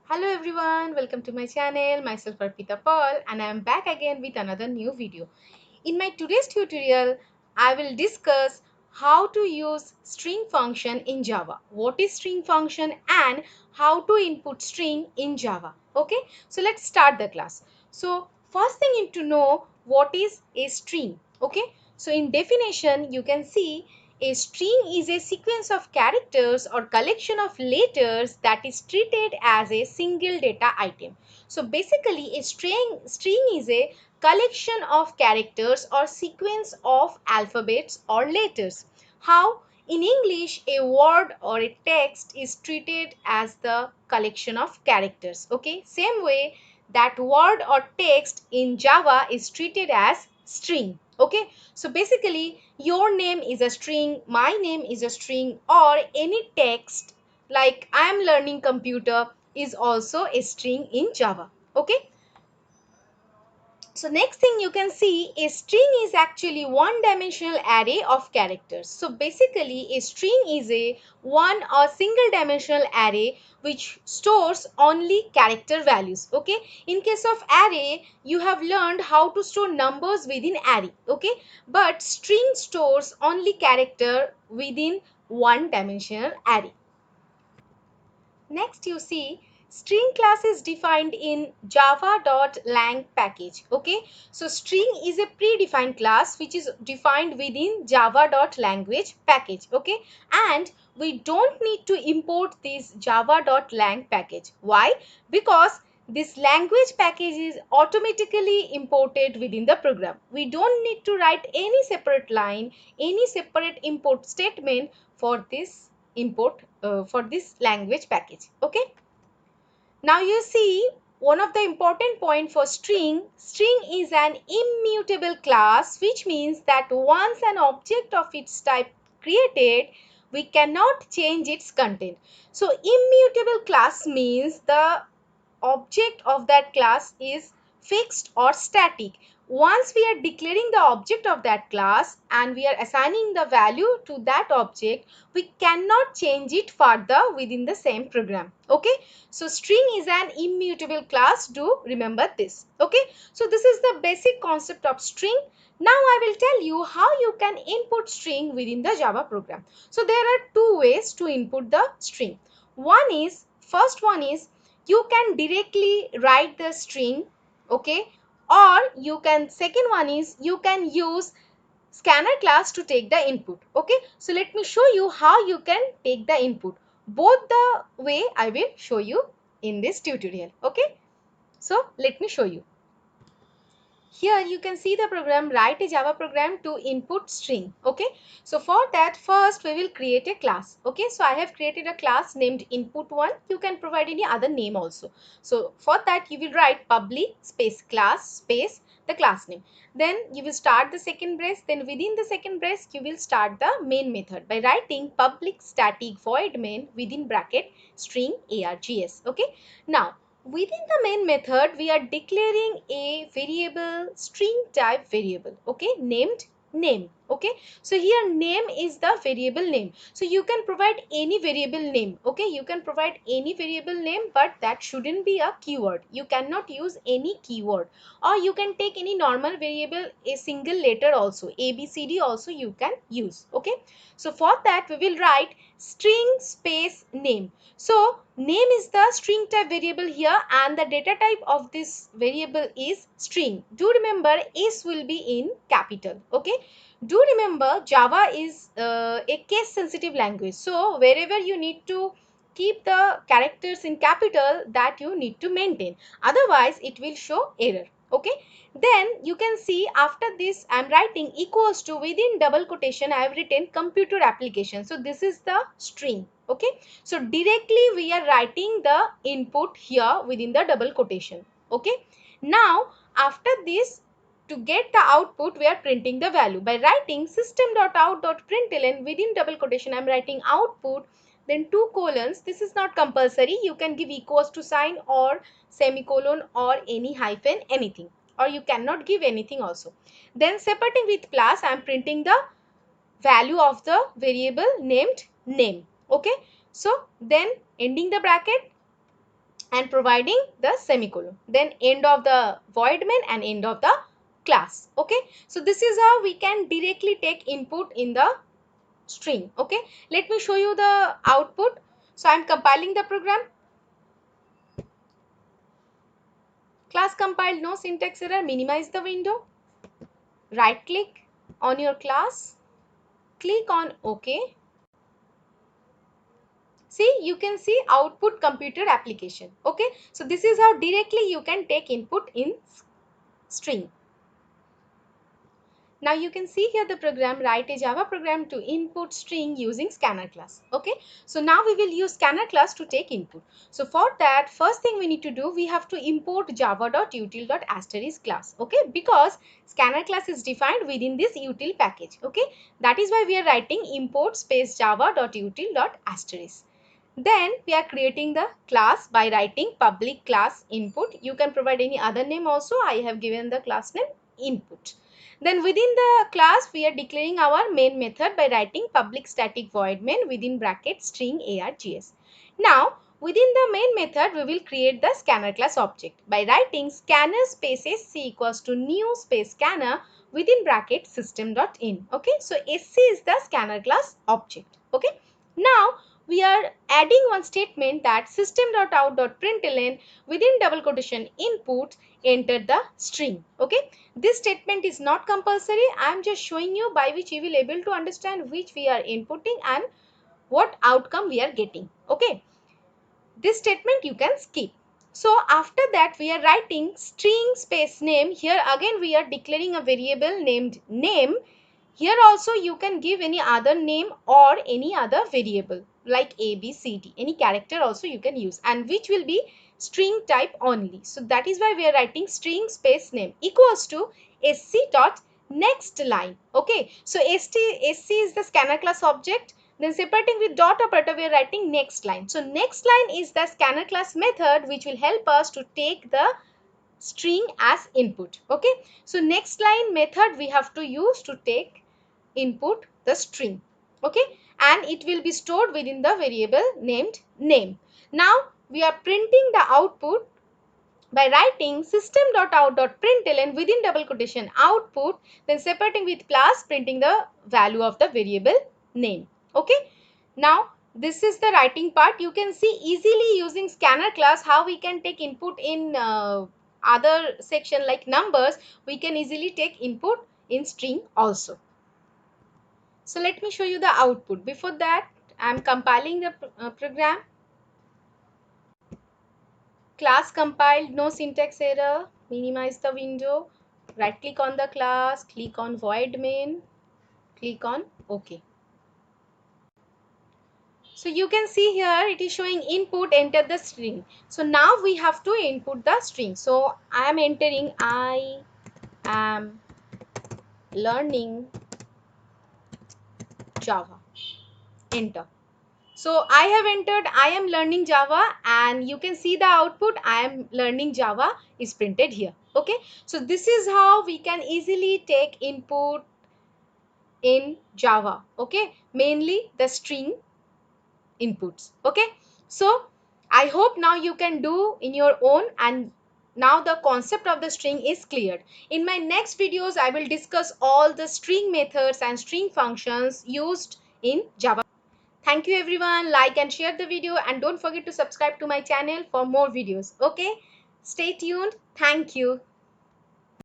Hello everyone, welcome to my channel. Myself Arpita Paul and I am back again with another new video. In my today's tutorial, I will discuss how to use string function in Java. What is string function and how to input string in Java. Okay, so let's start the class. So first thing you need to know what is a string. Okay, so in definition you can see a string is a sequence of characters or collection of letters that is treated as a single data item. So basically a string is a collection of characters or sequence of alphabets or letters. How? In English, a word or a text is treated as the collection of characters. Okay, same way that word or text in Java is treated as string. Okay, so basically your name is a string, my name is a string, or any text like I am learning computer is also a string in Java. Okay, so next thing you can see, a string is actually one dimensional array of characters. So basically a string is a one or single dimensional array which stores only character values. Okay, in case of array you have learned how to store numbers within array. Okay, but string stores only character within one dimensional array. Next you see string class is defined in java.lang package. Okay, so string is a predefined class which is defined within java.language package. Okay, and we don't need to import this java.lang package. Why? Because this language package is automatically imported within the program. We don't need to write any separate line, any separate import statement for this import for this language package. Okay, now you see one of the important point for string is an immutable class, which means that once an object of its type created, we cannot change its content. So immutable class means the object of that class is fixed or static. Once we are declaring the object of that class and we are assigning the value to that object, we cannot change it further within the same program. Okay, so string is an immutable class. Do remember this. Okay, so this is the basic concept of string. Now I will tell you how you can input string within the Java program. So there are two ways to input the string. First one is you can directly write the string. Okay, or you can, second one is you can use scanner class to take the input. Okay, so let me show you how you can take the input. Both the way I will show you in this tutorial. Okay, so let me show you. Here you can see the program, write a Java program to input string. Okay, so for that first we will create a class. Okay, so I have created a class named input1. You can provide any other name also. So for that you will write public space class space the class name. Then you will start the second brace. Then within the second brace you will start the main method by writing public static void main within bracket string args. Okay, now within the main method, we are declaring a variable, string type variable, okay, named name. Okay, so here name is the variable name. So you can provide any variable name. Okay, you can provide any variable name, but that shouldn't be a keyword. You cannot use any keyword, or you can take any normal variable, a single letter also, ABCD also you can use. Okay, so for that we will write string space name. So name is the string type variable here, and the data type of this variable is string. Do remember S will be in capital. Okay, do remember Java is a case sensitive language, so wherever you need to keep the characters in capital, that you need to maintain, otherwise it will show error. Okay, then you can see after this I am writing equals to, within double quotation I have written computer application. So this is the string. Okay, so directly we are writing the input here within the double quotation. Okay, now after this, to get the output we are printing the value by writing system.out.println within double quotation. I am writing output, then two colons. This is not compulsory, you can give equals to sign or semicolon or any hyphen, anything, or you cannot give anything also. Then separating with plus, I am printing the value of the variable named name. Okay, so then ending the bracket, and providing the semicolon, then end of the void main and end of the class. Okay, so this is how we can directly take input in the string. Okay, let me show you the output. So I'm compiling the program. Class compiled, no syntax error. Minimize the window, right click on your class, click on OK. See, you can see output computer application. Okay, so this is how directly you can take input in string. Now you can see here the program, write a Java program to input string using scanner class. Okay, so now we will use scanner class to take input. So for that, first thing we need to do, we have to import java.util.asterisk class. Okay, because scanner class is defined within this util package. Okay, that is why we are writing import space java.util.asterisk. Then we are creating the class by writing public class input. You can provide any other name also. I have given the class name input. Then within the class we are declaring our main method by writing public static void main within bracket string args. Now within the main method we will create the scanner class object by writing scanner space sc equals to new space scanner within bracket system.in. Okay, so sc is the scanner class object. Okay, now we are adding one statement that system.out.println within double quotation input enter the string. Okay, this statement is not compulsory. I am just showing you by which you will able to understand which we are inputting and what outcome we are getting. Okay, this statement you can skip. So after that we are writing string space name. Here again we are declaring a variable named name. Here also you can give any other name or any other variable like A, B, C, D. Any character also you can use, and which will be string type only. So that is why we are writing string space name equals to sc dot next line. Okay, so sc is the scanner class object. Then separating with dot operator we are writing next line. So next line is the scanner class method which will help us to take the string as input. Okay, so next line method we have to use to take input the string. Okay, and it will be stored within the variable named name. Now we are printing the output by writing system.out.println within double quotation output, then separating with plus, printing the value of the variable name. Okay, now this is the writing part. You can see easily using scanner class how we can take input in other section like numbers. We can easily take input in string also. So let me show you the output. Before that, I am compiling the program. Class compiled, no syntax error. Minimize the window. Right click on the class, click on void main, click on OK. So you can see here it is showing input, enter the string. So now we have to input the string. So I am entering I am learning Java. Enter. So I have entered I am learning Java, and you can see the output I am learning Java is printed here. Okay, so this is how we can easily take input in Java. Okay, mainly the string inputs. Okay, so I hope now you can do in your own, and now the concept of the string is cleared. In my next videos I will discuss all the string methods and string functions used in Java. Thank you everyone. Like and share the video, and don't forget to subscribe to my channel for more videos. Okay, stay tuned. Thank you.